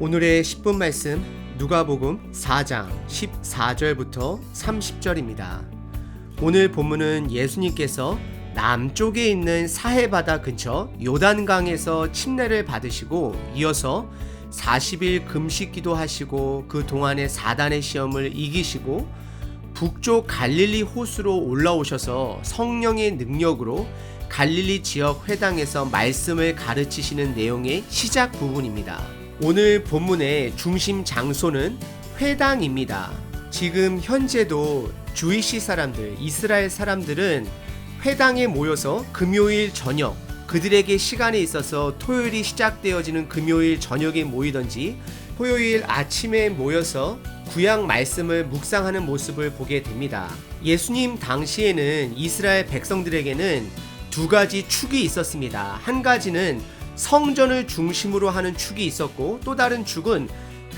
오늘의 10분 말씀 누가복음 4장 14절부터 30절입니다. 오늘 본문은 예수님께서 남쪽에 있는 사해바다 근처 요단강에서 침례를 받으시고 이어서 40일 금식 기도하시고 그 동안에 사단의 시험을 이기시고 북쪽 갈릴리 호수로 올라오셔서 성령의 능력으로 갈릴리 지역 회당에서 말씀을 가르치시는 내용의 시작 부분입니다. 오늘 본문의 중심 장소는 회당입니다. 지금 현재도 주이시 사람들, 이스라엘 사람들은 회당에 모여서 금요일 저녁, 그들에게 시간이 있어서 토요일이 시작되어지는 금요일 저녁에 모이던지 토요일 아침에 모여서 구약 말씀을 묵상하는 모습을 보게 됩니다. 예수님 당시에는 이스라엘 백성들에게는 두 가지 축이 있었습니다. 한 가지는 성전을 중심으로 하는 축이 있었고 또 다른 축은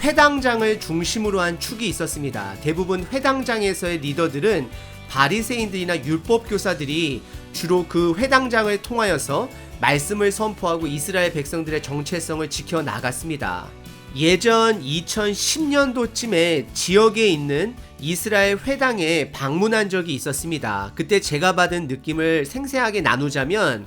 회당장을 중심으로 한 축이 있었습니다. 대부분 회당장에서의 리더들은 바리새인들이나 율법교사들이 주로 그 회당장을 통하여서 말씀을 선포하고 이스라엘 백성들의 정체성을 지켜나갔습니다. 예전 2010년도쯤에 지역에 있는 이스라엘 회당에 방문한 적이 있었습니다. 그때 제가 받은 느낌을 생생하게 나누자면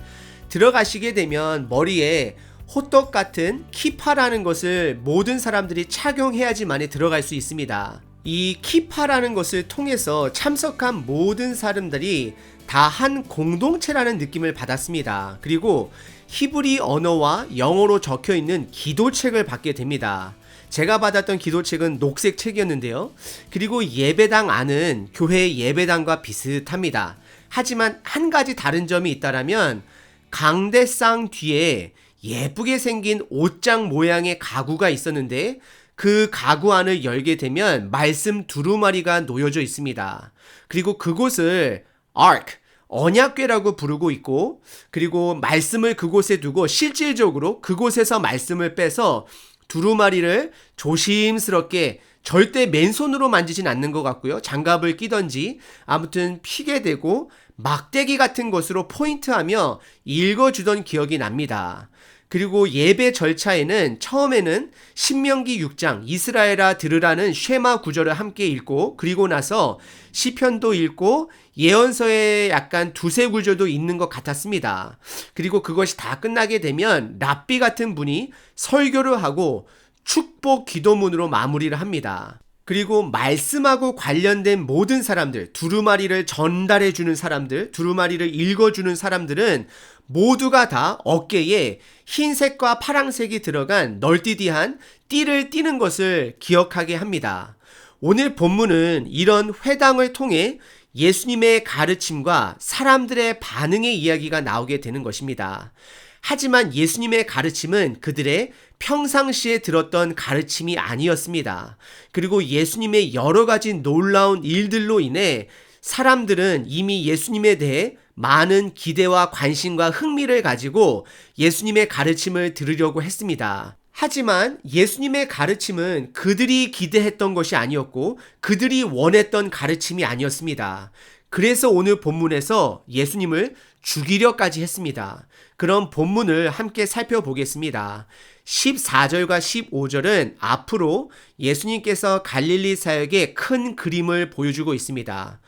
들어가시게 되면 머리에 호떡 같은 키파라는 것을 모든 사람들이 착용해야지만이 들어갈 수 있습니다. 이 키파라는 것을 통해서 참석한 모든 사람들이 다 한 공동체라는 느낌을 받았습니다. 그리고 히브리 언어와 영어로 적혀 있는 기도책을 받게 됩니다. 제가 받았던 기도책은 녹색 책이었는데요. 그리고 예배당 안은 교회 예배당과 비슷합니다. 하지만 한 가지 다른 점이 있다면 강대상 뒤에 예쁘게 생긴 옷장 모양의 가구가 있었는데 그 가구 안을 열게 되면 말씀 두루마리가 놓여져 있습니다. 그리고 그곳을 Ark, 언약궤라고 부르고 있고 그리고 말씀을 그곳에 두고 실질적으로 그곳에서 말씀을 빼서 두루마리를 조심스럽게 절대 맨손으로 만지진 않는 것 같고요. 장갑을 끼던지 아무튼 피게 되고 막대기 같은 것으로 포인트하며 읽어주던 기억이 납니다. 그리고 예배 절차에는 처음에는 신명기 6장 이스라엘아 들으라는 쉐마 구절을 함께 읽고 그리고 나서 시편도 읽고 예언서에 약간 두세 구절도 있는 것 같았습니다. 그리고 그것이 다 끝나게 되면 랍비 같은 분이 설교를 하고 축복 기도문으로 마무리를 합니다. 그리고 말씀하고 관련된 모든 사람들, 두루마리를 전달해주는 사람들, 두루마리를 읽어주는 사람들은 모두가 다 어깨에 흰색과 파랑색이 들어간 널뛰디한 띠를 띠는 것을 기억하게 합니다. 오늘 본문은 이런 회당을 통해 예수님의 가르침과 사람들의 반응의 이야기가 나오게 되는 것입니다. 하지만 예수님의 가르침은 그들의 평상시에 들었던 가르침이 아니었습니다. 그리고 예수님의 여러 가지 놀라운 일들로 인해 사람들은 이미 예수님에 대해 많은 기대와 관심과 흥미를 가지고 예수님의 가르침을 들으려고 했습니다. 하지만 예수님의 가르침은 그들이 기대했던 것이 아니었고 그들이 원했던 가르침이 아니었습니다. 그래서 오늘 본문에서 예수님을 죽이려까지 했습니다. 그럼 본문을 함께 살펴보겠습니다. 14절과 15절은 앞으로 예수님께서 갈릴리 사역의 큰 그림을 보여주고 있습니다.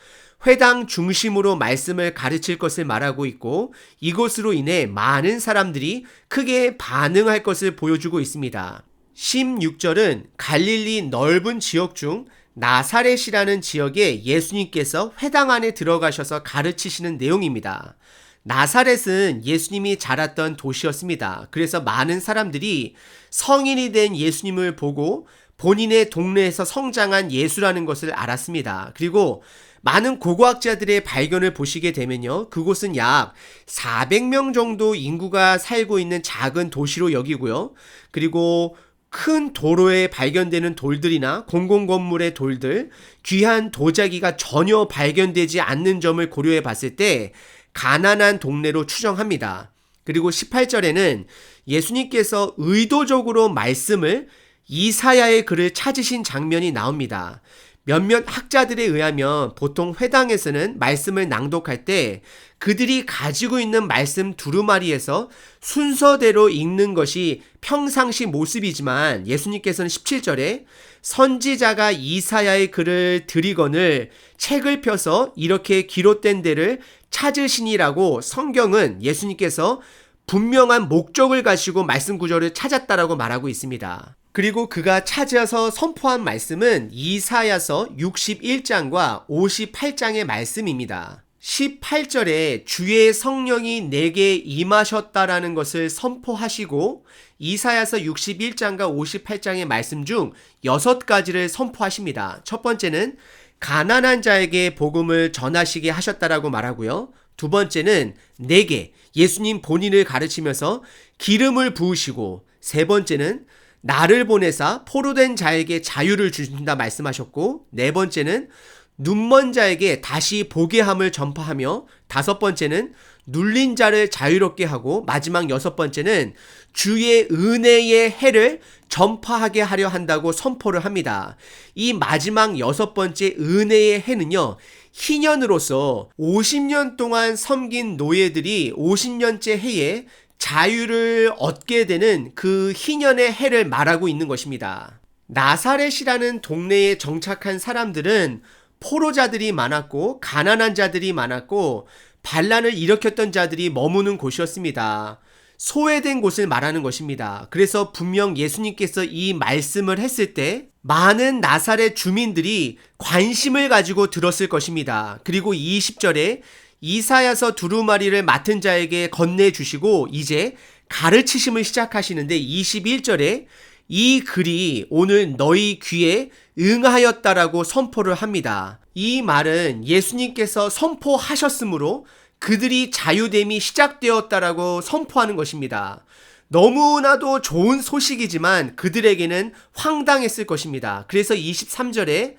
회당 중심으로 말씀을 가르칠 것을 말하고 있고 이것으로 인해 많은 사람들이 크게 반응할 것을 보여주고 있습니다. 16절은 갈릴리 넓은 지역 중 나사렛이라는 지역에 예수님께서 회당 안에 들어가셔서 가르치시는 내용입니다. 나사렛은 예수님이 자랐던 도시였습니다. 그래서 많은 사람들이 성인이 된 예수님을 보고 본인의 동네에서 성장한 예수라는 것을 알았습니다. 그리고 많은 고고학자들의 발견을 보시게 되면요. 그곳은 약 400명 정도 인구가 살고 있는 작은 도시로 여기고요. 그리고 큰 도로에 발견되는 돌들이나 공공건물의 돌들, 귀한 도자기가 전혀 발견되지 않는 점을 고려해 봤을 때 가난한 동네로 추정합니다. 그리고 18절에는 예수님께서 의도적으로 말씀을 이사야의 글을 찾으신 장면이 나옵니다. 몇몇 학자들에 의하면 보통 회당에서는 말씀을 낭독할 때 그들이 가지고 있는 말씀 두루마리에서 순서대로 읽는 것이 평상시 모습이지만 예수님께서는 17절에 선지자가 이사야의 글을 드리거늘 책을 펴서 이렇게 기록된 데를 찾으시니라고 성경은 예수님께서 분명한 목적을 가지고 말씀 구절을 찾았다라고 말하고 있습니다. 그리고 그가 찾아서 선포한 말씀은 이사야서 61장과 58장의 말씀입니다. 18절에 주의 성령이 내게 임하셨다라는 것을 선포하시고 이사야서 61장과 58장의 말씀 중 6가지를 선포하십니다. 첫 번째는 가난한 자에게 복음을 전하시게 하셨다라고 말하고요. 두 번째는 내게 예수님 본인을 가르치면서 기름을 부으시고, 세 번째는 나를 보내사 포로된 자에게 자유를 주신다 말씀하셨고, 네 번째는 눈먼 자에게 다시 보게 함을 전파하며, 다섯 번째는 눌린 자를 자유롭게 하고, 마지막 여섯 번째는 주의 은혜의 해를 전파하게 하려 한다고 선포를 합니다. 이 마지막 여섯 번째 은혜의 해는요, 희년으로서 50년 동안 섬긴 노예들이 50년째 해에 자유를 얻게 되는 그 희년의 해를 말하고 있는 것입니다. 나사렛이라는 동네에 정착한 사람들은 포로자들이 많았고 가난한 자들이 많았고 반란을 일으켰던 자들이 머무는 곳이었습니다. 소외된 곳을 말하는 것입니다. 그래서 분명 예수님께서 이 말씀을 했을 때 많은 나사렛 주민들이 관심을 가지고 들었을 것입니다. 그리고 20절에 이사야서 두루마리를 맡은 자에게 건네주시고 이제 가르치심을 시작하시는데 21절에 이 글이 오늘 너희 귀에 응하였다라고 선포를 합니다. 이 말은 예수님께서 선포하셨으므로 그들이 자유됨이 시작되었다라고 선포하는 것입니다. 너무나도 좋은 소식이지만 그들에게는 황당했을 것입니다. 그래서 23절에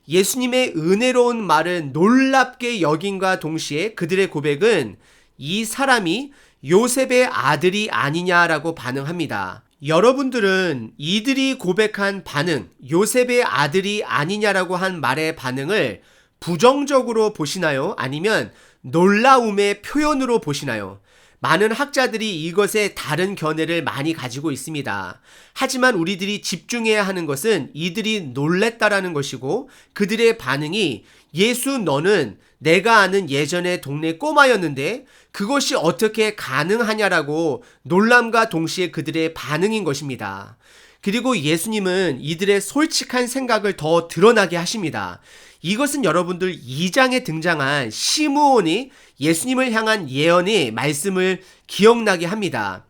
예수님의 은혜로운 말을 놀랍게 여김과 동시에 그들의 고백은 이 사람이 요셉의 아들이 아니냐라고 반응합니다. 여러분들은 이들이 고백한 반응, 요셉의 아들이 아니냐라고 한 말의 반응을 부정적으로 보시나요? 아니면 놀라움의 표현으로 보시나요? 많은 학자들이 이것에 다른 견해를 많이 가지고 있습니다. 하지만 우리들이 집중해야 하는 것은 이들이 놀랬다라는 것이고 그들의 반응이 예수 너는 내가 아는 예전의 동네 꼬마였는데 그것이 어떻게 가능하냐라고 놀람과 동시에 그들의 반응인 것입니다. 그리고 예수님은 이들의 솔직한 생각을 더 드러나게 하십니다. 이것은 여러분들 2장에 등장한 시므온이 예수님을 향한 예언의 말씀을 기억나게 합니다.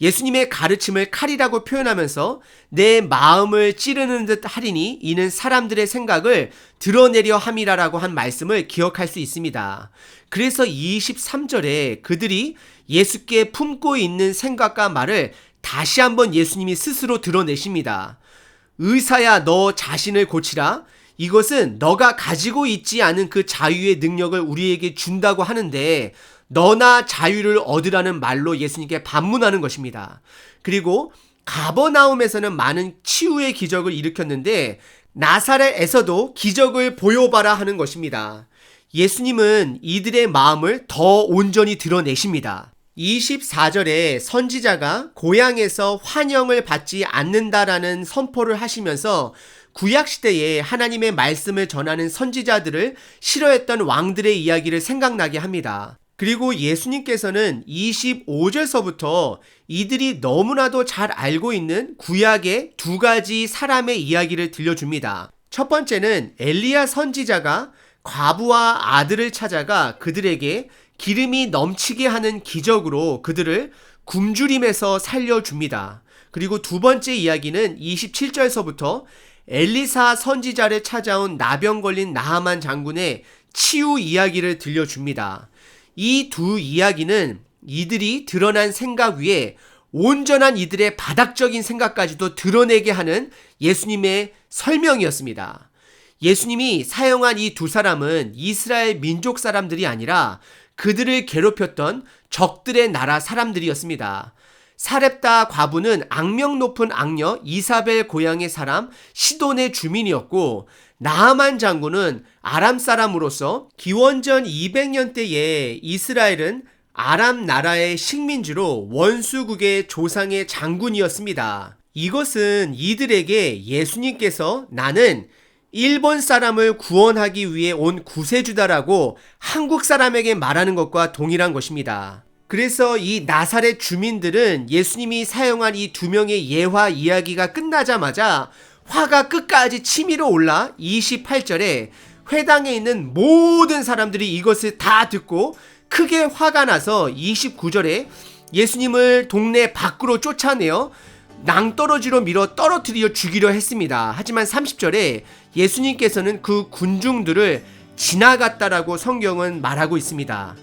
예수님의 가르침을 칼이라고 표현하면서 내 마음을 찌르는 듯 하리니 이는 사람들의 생각을 드러내려 함이라라고 한 말씀을 기억할 수 있습니다. 그래서 23절에 그들이 예수께 품고 있는 생각과 말을 다시 한번 예수님이 스스로 드러내십니다. 의사야 너 자신을 고치라. 이것은 너가 가지고 있지 않은 그 자유의 능력을 우리에게 준다고 하는데 너나 자유를 얻으라는 말로 예수님께 반문하는 것입니다. 그리고 가버나움에서는 많은 치유의 기적을 일으켰는데 나사렛에서도 기적을 보여봐라 하는 것입니다. 예수님은 이들의 마음을 더 온전히 드러내십니다. 24절에 선지자가 고향에서 환영을 받지 않는다라는 선포를 하시면서 구약시대에 하나님의 말씀을 전하는 선지자들을 싫어했던 왕들의 이야기를 생각나게 합니다. 그리고 예수님께서는 25절서부터 이들이 너무나도 잘 알고 있는 구약의 2가지 사람의 이야기를 들려줍니다. 첫 번째는 엘리야 선지자가 과부와 아들을 찾아가 그들에게 기름이 넘치게 하는 기적으로 그들을 굶주림에서 살려줍니다. 그리고 두 번째 이야기는 27절서부터 엘리사 선지자를 찾아온 나병 걸린 나하만 장군의 치유 이야기를 들려줍니다. 이 두 이야기는 이들이 드러난 생각 위에 온전한 이들의 바닥적인 생각까지도 드러내게 하는 예수님의 설명이었습니다. 예수님이 사용한 이 두 사람은 이스라엘 민족 사람들이 아니라 그들을 괴롭혔던 적들의 나라 사람들이었습니다. 사렙다 과부는 악명 높은 악녀 이사벨 고향의 사람 시돈의 주민이었고 나아만 장군은 아람 사람으로서 기원전 200년 때에 이스라엘은 아람 나라의 식민지로 원수국의 조상의 장군이었습니다. 이것은 이들에게 예수님께서 나는 일본 사람을 구원하기 위해 온 구세주다라고 한국 사람에게 말하는 것과 동일한 것입니다. 그래서 이 나사렛 주민들은 예수님이 사용한 이 두 명의 예화 이야기가 끝나자마자 화가 끝까지 치밀어 올라 28절에 회당에 있는 모든 사람들이 이것을 다 듣고 크게 화가 나서 29절에 예수님을 동네 밖으로 쫓아내어 낭떠러지로 밀어 떨어뜨려 죽이려 했습니다. 하지만 30절에 예수님께서는 그 군중들을 지나갔다라고 성경은 말하고 있습니다.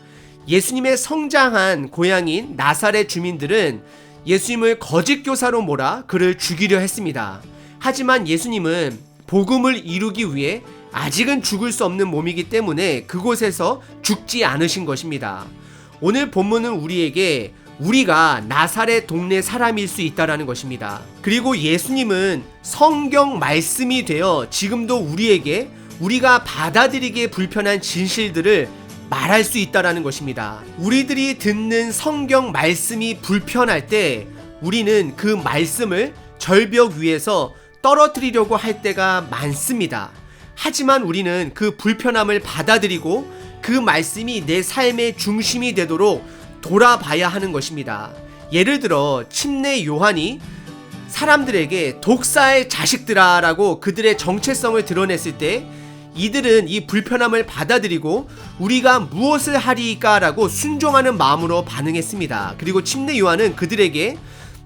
예수님의 성장한 고향인 나사렛 주민들은 예수님을 거짓 교사로 몰아 그를 죽이려 했습니다. 하지만 예수님은 복음을 이루기 위해 아직은 죽을 수 없는 몸이기 때문에 그곳에서 죽지 않으신 것입니다. 오늘 본문은 우리에게 우리가 나사렛 동네 사람일 수 있다라는 것입니다. 그리고 예수님은 성경 말씀이 되어 지금도 우리에게 우리가 받아들이기에 불편한 진실들을 말할 수 있다라는 것입니다. 우리들이 듣는 성경 말씀이 불편할 때 우리는 그 말씀을 절벽 위에서 떨어뜨리려고 할 때가 많습니다. 하지만 우리는 그 불편함을 받아들이고 그 말씀이 내 삶의 중심이 되도록 돌아봐야 하는 것입니다. 예를 들어 침례 요한이 사람들에게 독사의 자식들아 라고 그들의 정체성을 드러냈을 때 이들은 이 불편함을 받아들이고 우리가 무엇을 하리까 라고 순종하는 마음으로 반응했습니다. 그리고 침례 요한은 그들에게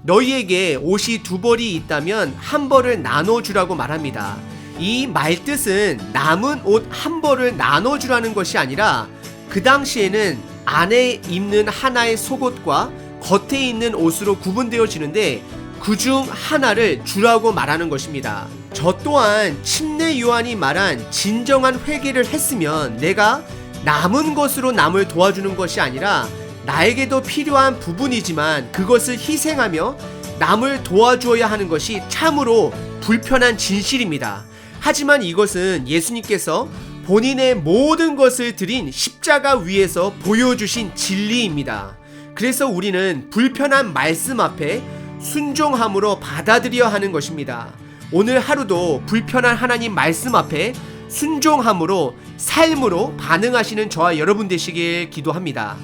너희에게 옷이 두 벌이 있다면 한 벌을 나눠주라고 말합니다. 이 말뜻은 남은 옷 한 벌을 나눠주라는 것이 아니라 그 당시에는 안에 입는 하나의 속옷과 겉에 있는 옷으로 구분되어지는데 그중 하나를 주라고 말하는 것입니다. 저 또한 침례 요한이 말한 진정한 회개를 했으면 내가 남은 것으로 남을 도와주는 것이 아니라 나에게도 필요한 부분이지만 그것을 희생하며 남을 도와주어야 하는 것이 참으로 불편한 진실입니다. 하지만 이것은 예수님께서 본인의 모든 것을 드린 십자가 위에서 보여주신 진리입니다. 그래서 우리는 불편한 말씀 앞에 순종함으로 받아들여야 하는 것입니다. 오늘 하루도 불편한 하나님 말씀 앞에 순종함으로 삶으로 반응하시는 저와 여러분 되시길 기도합니다.